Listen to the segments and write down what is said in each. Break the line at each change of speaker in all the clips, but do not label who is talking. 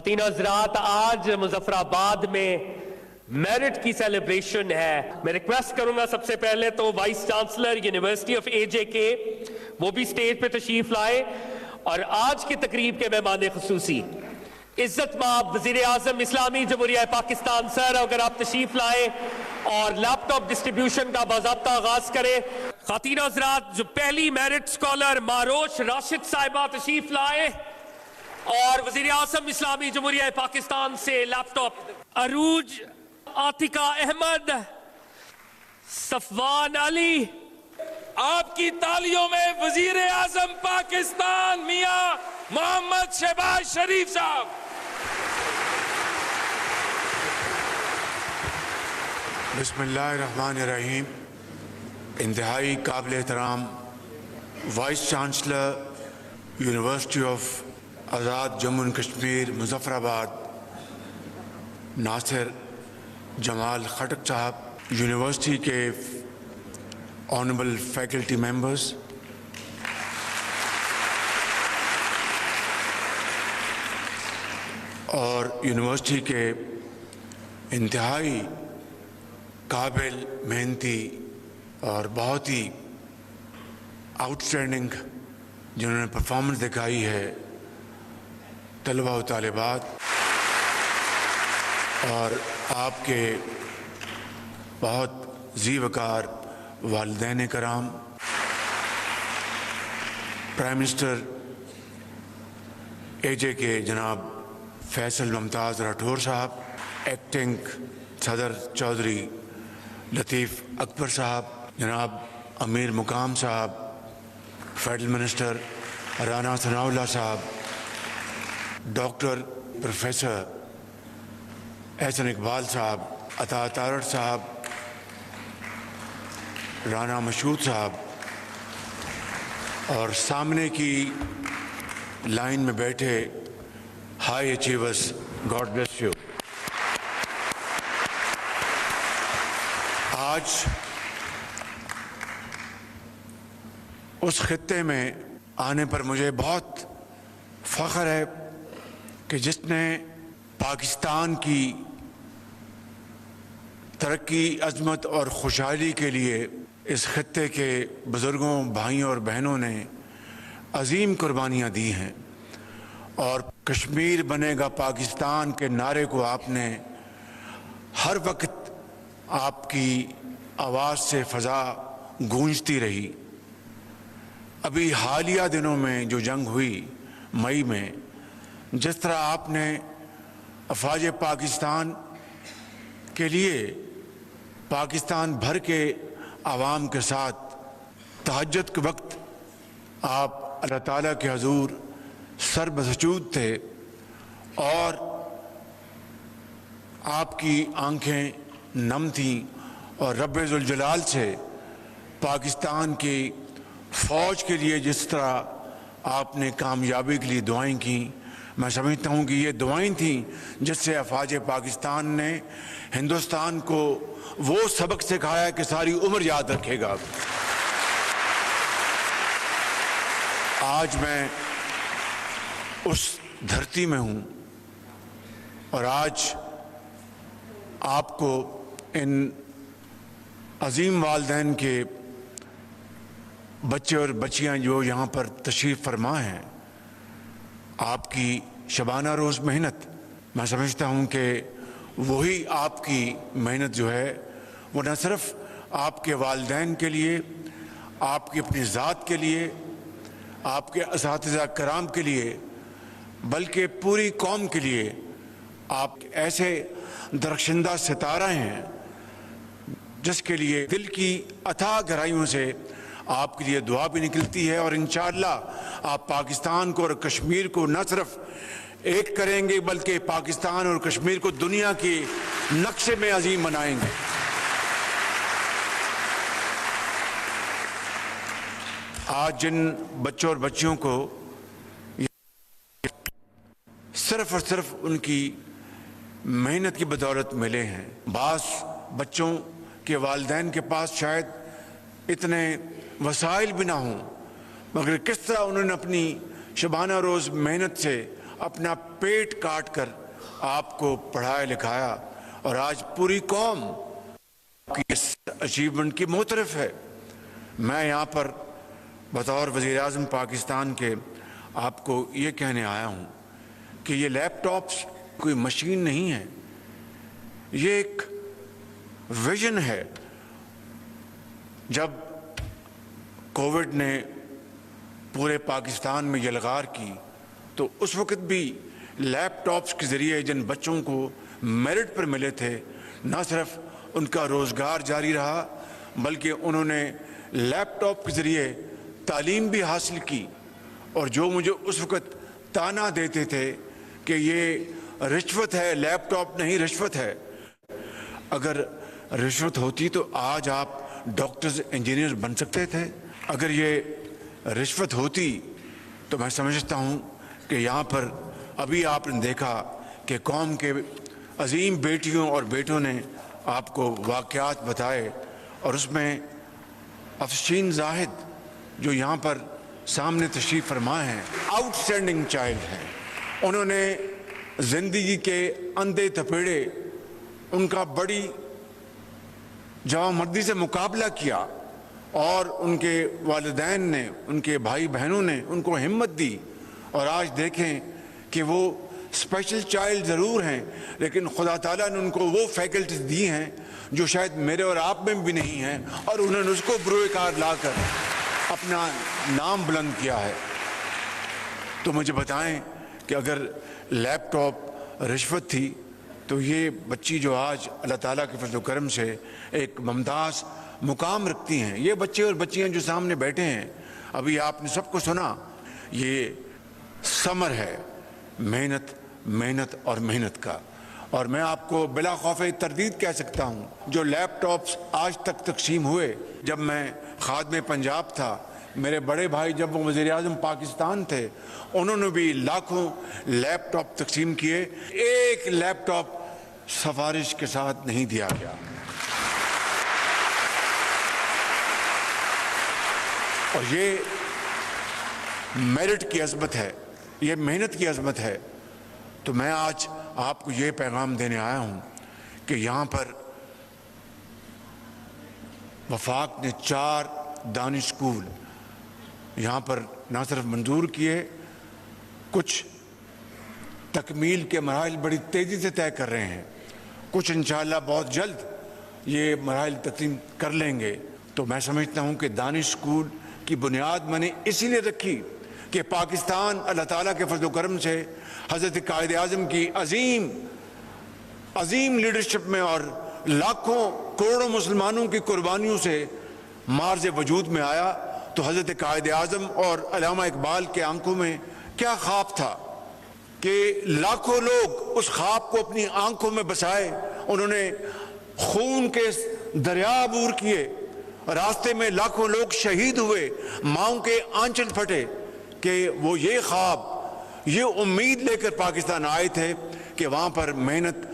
خواتین حضرات، آج مظفر آباد میں میرٹ کی سیلیبریشن ہے۔ میں ریکویسٹ کروں گا سب سے پہلے تو وائس چانسلر یونیورسٹی آف اے جے کے وہ بھی سٹیج پہ تشریف لائے، اور آج کی تقریب کے مہمان خصوصی عزت مآب وزیر اعظم اسلامی جمہوریہ پاکستان سر، اگر آپ تشریف لائیں اور لیپ ٹاپ ڈسٹریبیوشن کا باضابطہ آغاز کریں۔ خواتین حضرات، جو پہلی میرٹ سکالر ماروش راشد صاحبہ تشریف لائے اور وزیر اعظم اسلامی جمہوریہ پاکستان سے لیپ ٹاپ۔ عروج عاتقہ احمد، صفوان علی،
آپ کی تالیوں میں وزیر اعظم پاکستان میاں محمد شہباز شریف صاحب۔
بسم اللہ الرحمن الرحیم۔ انتہائی قابل احترام vice chancellor university of Azad Jammu and Kashmir Muzaffar آباد ناصر جمال خٹک صاحب، یونیورسٹی کے آنریبل فیکلٹی ممبرز، اور یونیورسٹی کے انتہائی قابل، محنتی اور بہت ہی آؤٹ اسٹینڈنگ جنہوں نے پرفارمنس دکھائی ہے طلباء و طالبات، اور آپ کے بہت ذی وقار والدین کرام، پرائم منسٹر اے جے کے جناب فیصل ممتاز راٹھور صاحب، ایکٹنگ صدر چودھری لطیف اکبر صاحب، جناب امیر مقام صاحب، فیڈرل منسٹر رانا ثناء اللہ صاحب، ڈاکٹر پروفیسر احسن اقبال صاحب، عطا تارڑ صاحب، رانا مشہود صاحب، اور سامنے کی لائن میں بیٹھے high achievers, God bless you. آج اس خطے میں آنے پر مجھے بہت فخر ہے کہ جس نے پاکستان کی ترقی، عظمت اور خوشحالی کے لیے اس خطے کے بزرگوں، بھائیوں اور بہنوں نے عظیم قربانیاں دی ہیں، اور کشمیر بنے گا پاکستان کے نعرے کو آپ نے ہر وقت آپ کی آواز سے فضا گونجتی رہی۔ ابھی حالیہ دنوں میں جو جنگ ہوئی مئی میں، جس طرح آپ نے افواج پاکستان کے لیے پاکستان بھر کے عوام کے ساتھ تہجد کے وقت آپ اللہ تعالیٰ کے حضور سر بسجود تھے، اور آپ کی آنکھیں نم تھیں، اور رب ذوالجلال سے پاکستان کی فوج کے لیے جس طرح آپ نے کامیابی کے لیے دعائیں کیں، میں سمجھتا ہوں کہ یہ دعائیں تھیں جس سے افواج پاکستان نے ہندوستان کو وہ سبق سکھایا کہ ساری عمر یاد رکھے گا۔ آج میں اس دھرتی میں ہوں، اور آج آپ کو ان عظیم والدین کے بچے اور بچیاں جو یہاں پر تشریف فرما ہیں، آپ کی شبانہ روز محنت، میں سمجھتا ہوں کہ وہی آپ کی محنت جو ہے وہ نہ صرف آپ کے والدین کے لیے، آپ کی اپنی ذات کے لیے، آپ کے اساتذہ کرام کے لیے، بلکہ پوری قوم کے لیے آپ ایسے درخشندہ ستارہ ہیں جس کے لیے دل کی اتھاہ گہرائیوں سے آپ کے لیے دعا بھی نکلتی ہے، اور انشاءاللہ آپ پاکستان کو اور کشمیر کو نہ صرف ایک کریں گے بلکہ پاکستان اور کشمیر کو دنیا کی نقشے میں عظیم بنائیں گے۔ آج جن بچوں اور بچیوں کو صرف اور صرف ان کی محنت کی بدولت ملے ہیں، بعض بچوں کے والدین کے پاس شاید اتنے وسائل بھی نہ ہوں، مگر کس طرح انہوں نے اپنی شبانہ روز محنت سے اپنا پیٹ کاٹ کر آپ کو پڑھایا لکھایا اور آج پوری قوم کی اس اچیومنٹ کی معترف ہے۔ میں یہاں پر بطور وزیر اعظم پاکستان کے آپ کو یہ کہنے آیا ہوں کہ یہ لیپ ٹاپس کوئی مشین نہیں ہے، یہ ایک ویژن ہے۔ جب کووڈ نے پورے پاکستان میں یلغار کی تو اس وقت بھی لیپ ٹاپس کے ذریعے جن بچوں کو میرٹ پر ملے تھے، نہ صرف ان کا روزگار جاری رہا بلکہ انہوں نے لیپ ٹاپ کے ذریعے تعلیم بھی حاصل کی۔ اور جو مجھے اس وقت تانا دیتے تھے کہ یہ رشوت ہے، لیپ ٹاپ نہیں رشوت ہے، اگر رشوت ہوتی تو آج آپ ڈاکٹرز انجینئر بن سکتے تھے۔ اگر یہ رشوت ہوتی تو میں سمجھتا ہوں کہ یہاں پر ابھی آپ نے دیکھا کہ قوم کے عظیم بیٹیوں اور بیٹوں نے آپ کو واقعات بتائے، اور اس میں افشین زاہد جو یہاں پر سامنے تشریف فرما ہیں، آؤٹ اسٹینڈنگ چائلڈ ہیں۔ انہوں نے زندگی کے اندھے تپیڑے ان کا بڑی جوانمردی سے مقابلہ کیا، اور ان کے والدین نے، ان کے بھائی بہنوں نے ان کو ہمت دی، اور آج دیکھیں کہ وہ اسپیشل چائلڈ ضرور ہیں لیکن خدا تعالیٰ نے ان کو وہ فیکلٹیز دی ہیں جو شاید میرے اور آپ میں بھی نہیں ہیں، اور انہوں نے اس کو بروئے کار لا کر اپنا نام بلند کیا ہے۔ تو مجھے بتائیں کہ اگر لیپ ٹاپ رشوت تھی تو یہ بچی جو آج اللہ تعالیٰ کے فضل و کرم سے ایک ممتاز مقام رکھتی ہیں، یہ بچے اور بچیاں جو سامنے بیٹھے ہیں، ابھی آپ نے سب کو سنا، یہ ثمر ہے محنت محنت اور محنت کا۔ اور میں آپ کو بلا خوف تردید کہہ سکتا ہوں، جو لیپ ٹاپس آج تک تقسیم ہوئے، جب میں خادم پنجاب تھا، میرے بڑے بھائی جب وہ وزیر اعظم پاکستان تھے، انہوں نے بھی لاکھوں لیپ ٹاپ تقسیم کیے، ایک لیپ ٹاپ سفارش کے ساتھ نہیں دیا گیا۔ اور یہ میرٹ کی عظمت ہے، یہ محنت کی عظمت ہے۔ تو میں آج آپ کو یہ پیغام دینے آیا ہوں کہ یہاں پر وفاق نے 4 دانش اسکول یہاں پر نہ صرف منظور کیے، کچھ تکمیل کے مراحل بڑی تیزی سے طے کر رہے ہیں، کچھ انشاءاللہ بہت جلد یہ مراحل تقسیم کر لیں گے۔ تو میں سمجھتا ہوں کہ دانش اسکول کی بنیاد میں نے اسی لیے رکھی کہ پاکستان اللہ تعالیٰ کے فضل و کرم سے حضرت قائد اعظم کی عظیم لیڈرشپ میں اور لاکھوں کروڑوں مسلمانوں کی قربانیوں سے مارز وجود میں آیا۔ تو حضرت قائد اعظم اور علامہ اقبال کے آنکھوں میں کیا خواب تھا کہ لاکھوں لوگ اس خواب کو اپنی آنکھوں میں بسائے، انہوں نے خون کے دریا عبور کیے، راستے میں لاکھوں لوگ شہید ہوئے، ماؤں کے آنچل پھٹے، کہ وہ یہ خواب، یہ امید لے کر پاکستان آئے تھے کہ وہاں پر محنت،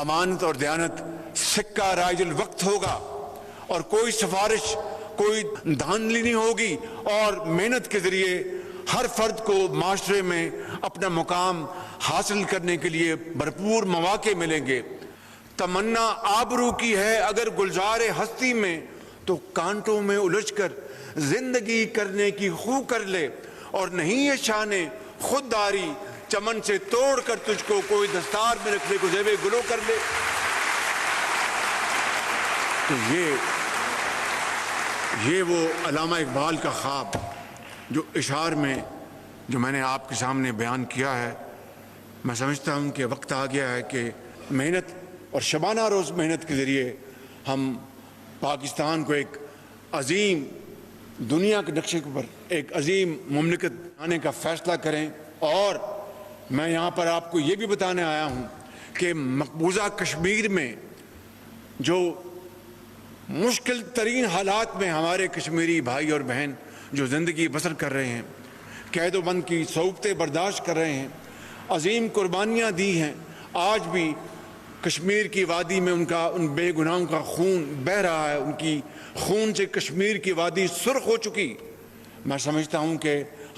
امانت اور دیانت سکہ رائج الوقت ہوگا، اور کوئی سفارش، کوئی دھاندلی نہیں ہوگی، اور محنت کے ذریعے ہر فرد کو معاشرے میں اپنا مقام حاصل کرنے کے لیے بھرپور مواقع ملیں گے۔ تمنا آبرو کی ہے اگر گلزار ہستی میں، تو کانٹوں میں الجھ کر زندگی کرنے کی خو کر لے، اور نہیں یہ شان خودداری چمن سے توڑ کر تجھ کو کوئی دستار میں رکھنے کو زیب گلو کر لے۔ تو یہ وہ علامہ اقبال کا خواب جو اشعار میں جو میں نے آپ کے سامنے بیان کیا ہے، میں سمجھتا ہوں کہ وقت آ گیا ہے کہ محنت اور شبانہ روز محنت کے ذریعے ہم پاکستان کو ایک عظیم دنیا کے نقشے پر ایک عظیم مملکت بنانے کا فیصلہ کریں۔ اور میں یہاں پر آپ کو یہ بھی بتانے آیا ہوں کہ مقبوضہ کشمیر میں جو مشکل ترین حالات میں ہمارے کشمیری بھائی اور بہن جو زندگی بسر کر رہے ہیں، قید و بند کی صعوبتیں برداشت کر رہے ہیں، عظیم قربانیاں دی ہیں، آج بھی کشمیر کی وادی میں ان بے گناہوں کا خون بہہ رہا ہے، ان کی خون سے کشمیر کی وادی سرخ ہو چکی۔ میں سمجھتا ہوں کہ